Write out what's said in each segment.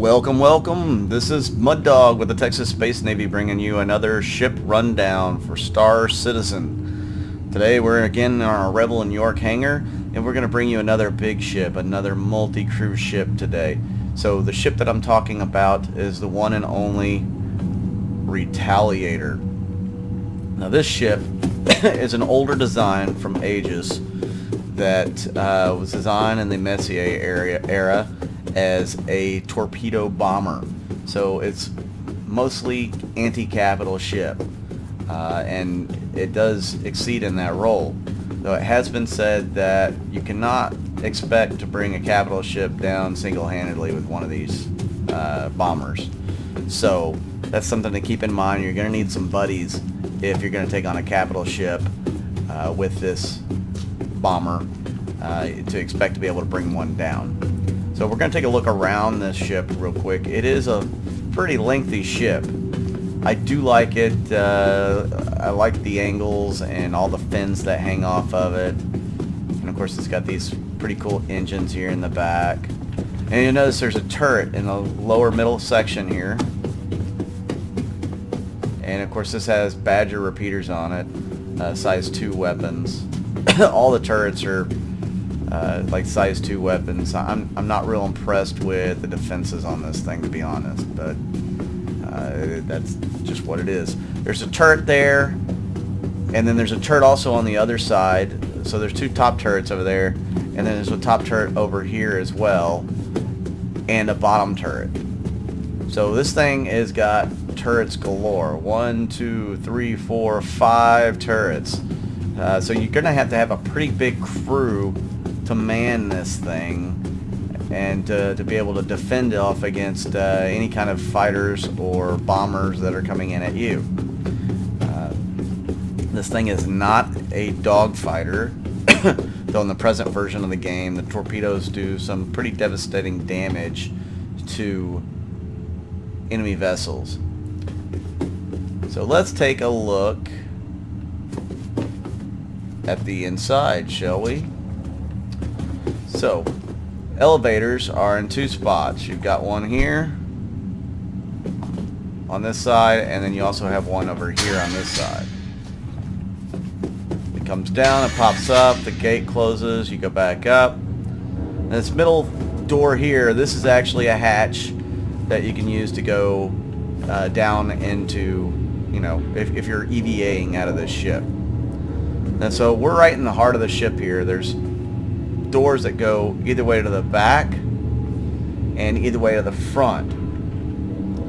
Welcome, welcome. This is Mud Dog with the Texas Space Navy bringing you another ship rundown for Star Citizen. Today we're again in our Rebel in York hangar, and we're going to bring you another big ship, another multi-crew ship today. So the ship that I'm talking about is the one and only Retaliator. Now this ship is an older design from Aegis that was designed in the Messier era as a torpedo bomber. So it's mostly anti-capital ship, and it does exceed in that role. Though it has been said that you cannot expect to bring a capital ship down single-handedly with one of these bombers. So that's something to keep in mind. You're going to need some buddies if you're going to take on a capital ship with this bomber to expect to be able to bring one down. So we're going to take a look around this ship real quick. It is a pretty lengthy ship. I do like it. I like the angles and all the fins that hang off of it. And of course it's got these pretty cool engines here in the back. And you'll notice there's a turret in the lower middle section here. And of course this has Badger repeaters on it, size 2 weapons. All the turrets are like size 2 weapons. I'm not real impressed with the defenses on this thing, to be honest, but that's just what it is. There's a turret there, and then there's a turret also on the other side. So there's 2 top turrets over there, and then there's a top turret over here as well, and a bottom turret. So this thing has got turrets galore. 1, 2, 3, 4, 5 turrets. So you're gonna have to have a pretty big crew to man this thing and to be able to defend it off against any kind of fighters or bombers that are coming in at you. This thing is not a dogfighter, though in the present version of the game the torpedoes do some pretty devastating damage to enemy vessels. So let's take a look at the inside, shall we? So, elevators are in 2 spots. You've got one here on this side, and then you also have one over here on this side. It comes down, it pops up, the gate closes, you go back up. And this middle door here, this is actually a hatch that you can use to go down into, you know, if you're EVAing out of this ship. And so we're right in the heart of the ship here. There's doors that go either way to the back and either way to the front.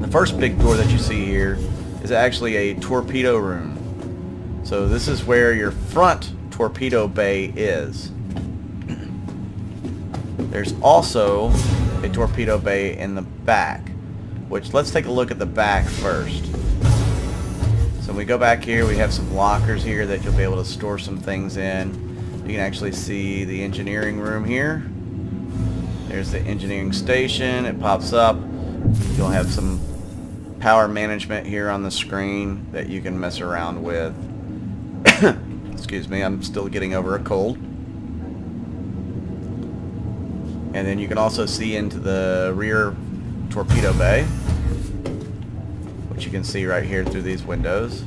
The first big door that you see here is actually a torpedo room. So this is where your front torpedo bay is. There's also a torpedo bay in the back, which let's take a look at the back first. So when we go back here, we have some lockers here that you'll be able to store some things in. You can actually see the engineering room here. There's the engineering station. It pops up. You'll have some power management here on the screen that you can mess around with. Excuse me, I'm still getting over a cold. And then you can also see into the rear torpedo bay, which you can see right here through these windows.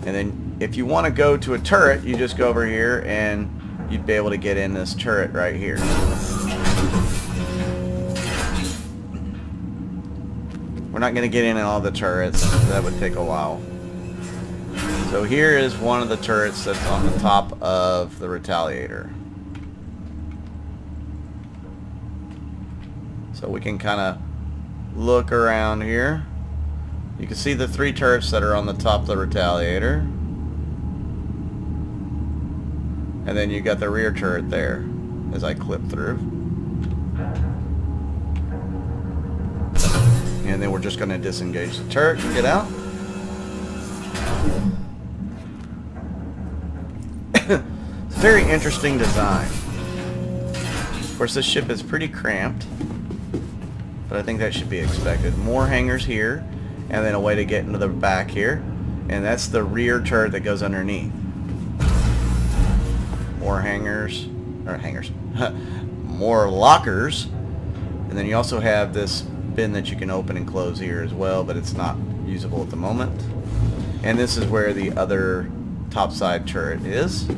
And then if you want to go to a turret, you just go over here and you'd be able to get in this turret right here. We're not going to get in all the turrets. That would take a while. So here is one of the turrets that's on the top of the Retaliator. So we can kind of look around here. You can see the 3 turrets that are on the top of the Retaliator. And then you got the rear turret there as I clip through. And then we're just going to disengage the turret and get out. It's a very interesting design. Of course this ship is pretty cramped, but I think that should be expected. More hangars here, and then a way to get into the back here. And that's the rear turret that goes underneath. More hangars, more lockers, and And then you also have this bin that you can open and close here as well, but it's not usable at the moment. And this is where the other topside turret is.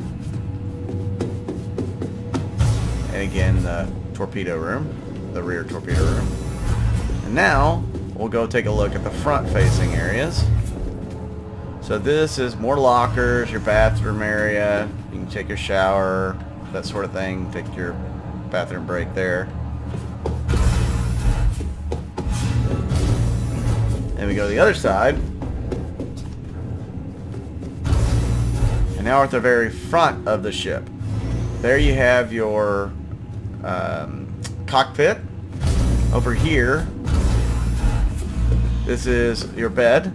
And again, the torpedo room, the rear torpedo room. And now we'll go take a look at the front facing areas. So this is more lockers, your bathroom area. You can take your shower, that sort of thing. Take your bathroom break there. And we go to the other side. And now we're at the very front of the ship. There you have your cockpit. Over here, this is your bed.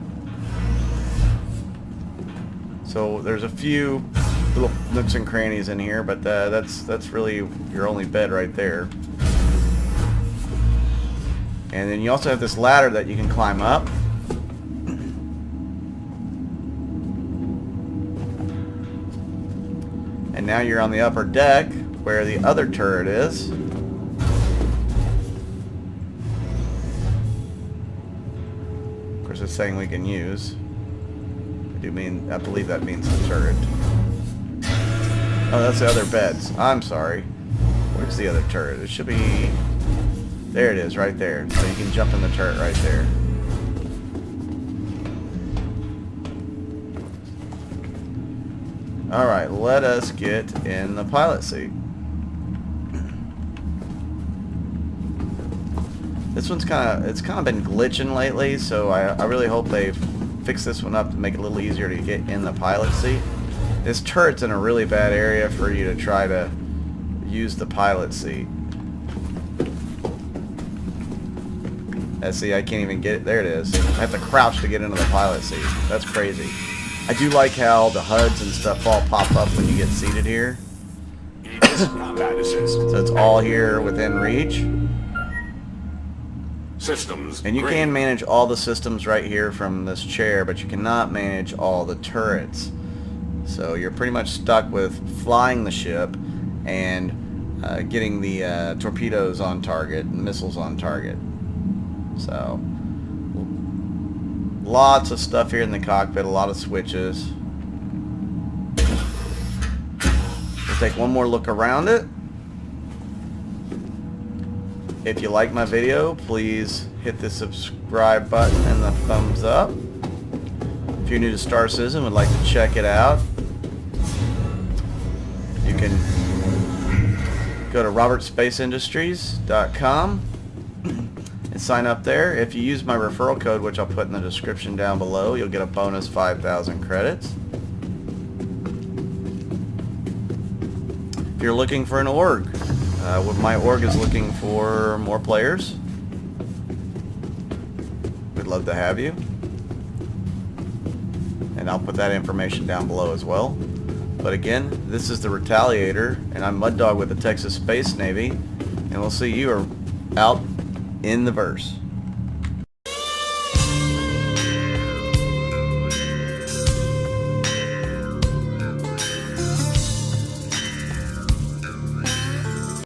So there's a few little nooks and crannies in here, but that's really your only bed right there. And then you also have this ladder that you can climb up. And now you're on the upper deck where the other turret is. Of course, it's saying we can use. I believe that means the turret. Oh, that's the other beds. I'm sorry. Where's the other turret? It should be... There it is, right there. So you can jump in the turret right there. Alright, let us get in the pilot seat. This one's kind of been glitching lately, so I really hope they fix this one up to make it a little easier to get in the pilot seat. This turret's in a really bad area for you to try to use the pilot seat. See, I can't even get it. There it is. I have to crouch to get into the pilot seat. That's crazy. I do like how the HUDs and stuff all pop up when you get seated here. So it's all here within reach. Systems. And you can manage all the systems right here from this chair, but you cannot manage all the turrets. So you're pretty much stuck with flying the ship and getting the torpedoes on target and missiles on target. So lots of stuff here in the cockpit, a lot of switches. We'll take one more look around it. If you like my video, please hit the subscribe button and the thumbs up. If you're new to Star Citizen and would like to check it out, you can go to robertspaceindustries.com and sign up there. If you use my referral code, which I'll put in the description down below, you'll get a bonus 5,000 credits. If you're looking for an org, my org is looking for more players. We'd love to have you. And I'll put that information down below as well. But again, this is the Retaliator, and I'm Mud Dog with the Texas Space Navy, and we'll see you out in the verse.